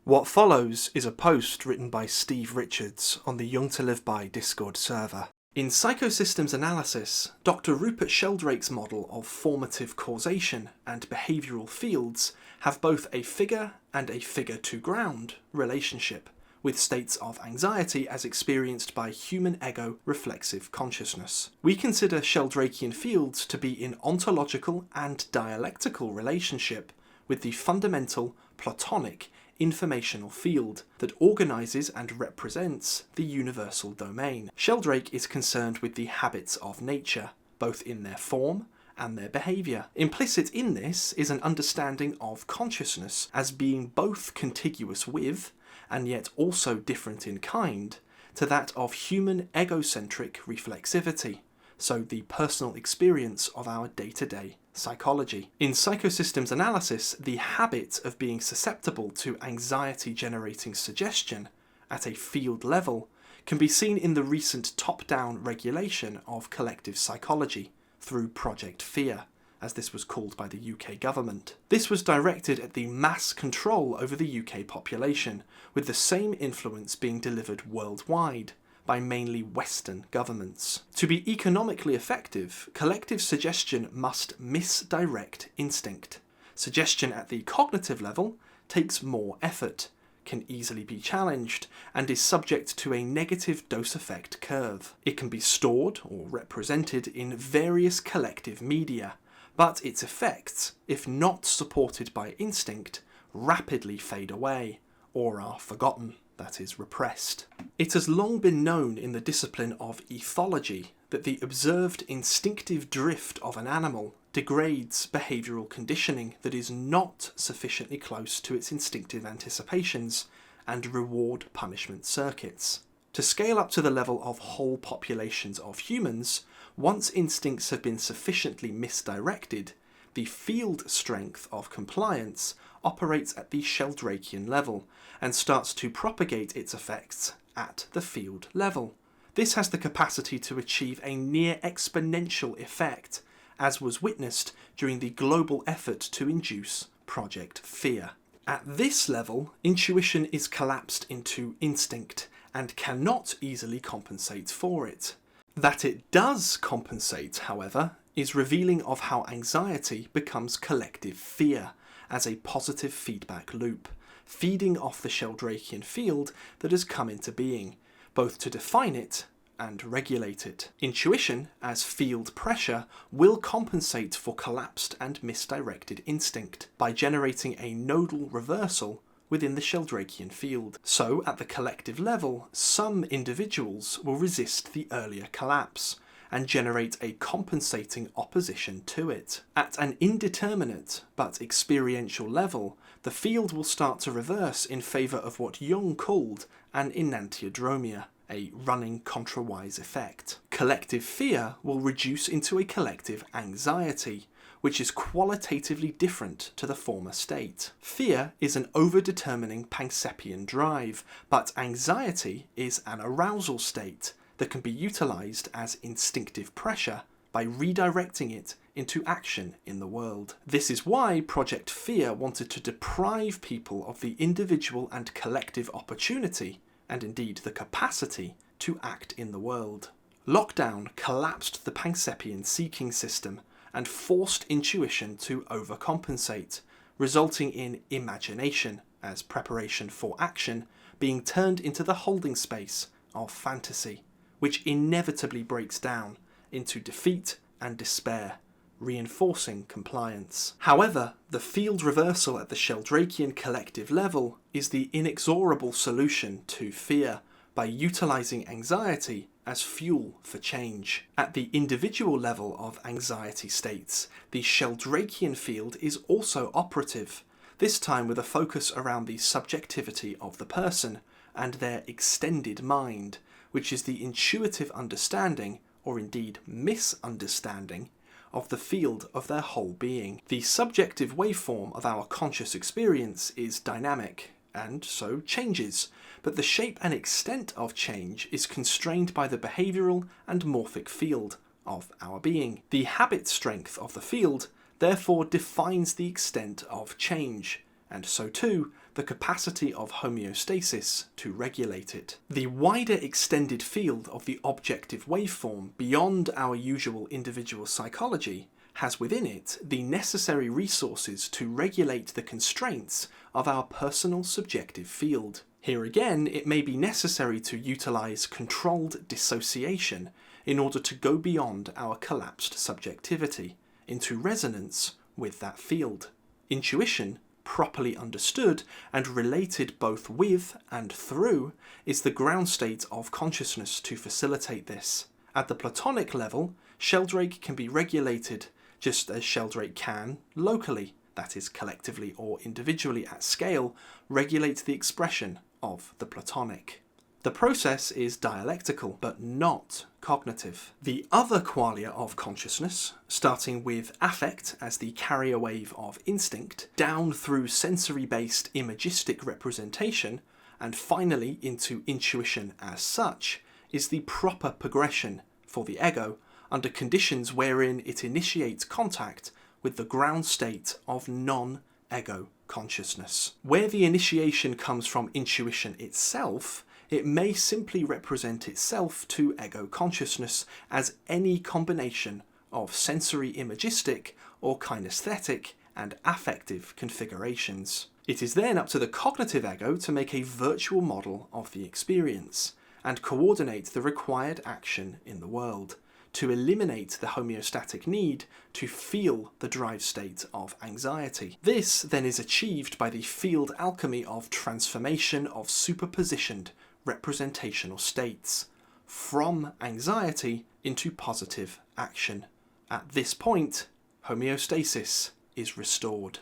What follows is a post written by Steve Richards on the Young to Live By Discord server. In psychosystems analysis, Dr. Rupert Sheldrake's model of formative causation and behavioural fields have both a figure and a figure-to-ground relationship, with states of anxiety as experienced by human ego reflexive consciousness. We consider Sheldrakean fields to be in ontological and dialectical relationship with the fundamental Platonic informational field that organises and represents the universal domain. Sheldrake is concerned with the habits of nature, both in their form and their behaviour. Implicit in this is an understanding of consciousness as being both contiguous with, and yet also different in kind, to that of human egocentric reflexivity, so the personal experience of our day-to-day psychology. In psychosystems analysis, the habit of being susceptible to anxiety-generating suggestion at a field level can be seen in the recent top-down regulation of collective psychology through Project Fear, as this was called by the UK government. This was directed at the mass control over the UK population, with the same influence being delivered worldwide by mainly Western governments. To be economically effective, collective suggestion must misdirect instinct. Suggestion at the cognitive level takes more effort, can easily be challenged, and is subject to a negative dose-effect curve. It can be stored or represented in various collective media, but its effects, if not supported by instinct, rapidly fade away, or are forgotten, that is, repressed. It has long been known in the discipline of ethology that the observed instinctive drift of an animal degrades behavioural conditioning that is not sufficiently close to its instinctive anticipations and reward-punishment circuits. To scale up to the level of whole populations of humans, once instincts have been sufficiently misdirected, the field strength of compliance operates at the Sheldrakean level and starts to propagate its effects at the field level. This has the capacity to achieve a near exponential effect, as was witnessed during the global effort to induce Project Fear. At this level, intuition is collapsed into instinct and cannot easily compensate for it. That it does compensate, however, is revealing of how anxiety becomes collective fear as a positive feedback loop, feeding off the Sheldrakean field that has come into being, both to define it and regulate it. Intuition, as field pressure, will compensate for collapsed and misdirected instinct by generating a nodal reversal within the Sheldrakean field. So, at the collective level, some individuals will resist the earlier collapse and generate a compensating opposition to it. At an indeterminate but experiential level, the field will start to reverse in favour of what Jung called an enantiodromia, a running contrawise effect. Collective fear will reduce into a collective anxiety, which is qualitatively different to the former state. Fear is an overdetermining Pansepian drive, but anxiety is an arousal state that can be utilised as instinctive pressure by redirecting it into action in the world. This is why Project Fear wanted to deprive people of the individual and collective opportunity, and indeed the capacity, to act in the world. Lockdown collapsed the Pansepian seeking system and forced intuition to overcompensate, resulting in imagination, as preparation for action, being turned into the holding space of fantasy, which inevitably breaks down into defeat and despair, reinforcing compliance. However, the field reversal at the Sheldrakean collective level is the inexorable solution to fear by utilising anxiety as fuel for change. At the individual level of anxiety states, the Sheldrakean field is also operative, this time with a focus around the subjectivity of the person and their extended mind, which is the intuitive understanding, or indeed misunderstanding, of the field of their whole being. The subjective waveform of our conscious experience is dynamic, and so changes, but the shape and extent of change is constrained by the behavioural and morphic field of our being. The habit strength of the field therefore defines the extent of change, and so too the capacity of homeostasis to regulate it. The wider extended field of the objective waveform beyond our usual individual psychology has within it the necessary resources to regulate the constraints of our personal subjective field. Here again, it may be necessary to utilize controlled dissociation in order to go beyond our collapsed subjectivity into resonance with that field. Intuition, properly understood and related both with and through, is the ground state of consciousness to facilitate this. At the Platonic level, Sheldrake can be regulated just as Sheldrake can locally, that is collectively or individually at scale, regulate the expression of the Platonic. The process is dialectical, but not cognitive. The other qualia of consciousness, starting with affect as the carrier wave of instinct, down through sensory-based imagistic representation, and finally into intuition as such, is the proper progression for the ego under conditions wherein it initiates contact with the ground state of non-ego consciousness. Where the initiation comes from intuition itself, it may simply represent itself to ego consciousness as any combination of sensory imagistic or kinesthetic and affective configurations. It is then up to the cognitive ego to make a virtual model of the experience and coordinate the required action in the world, to eliminate the homeostatic need to feel the drive state of anxiety. This then is achieved by the field alchemy of transformation of superpositioned representational states from anxiety into positive action. At this point, homeostasis is restored.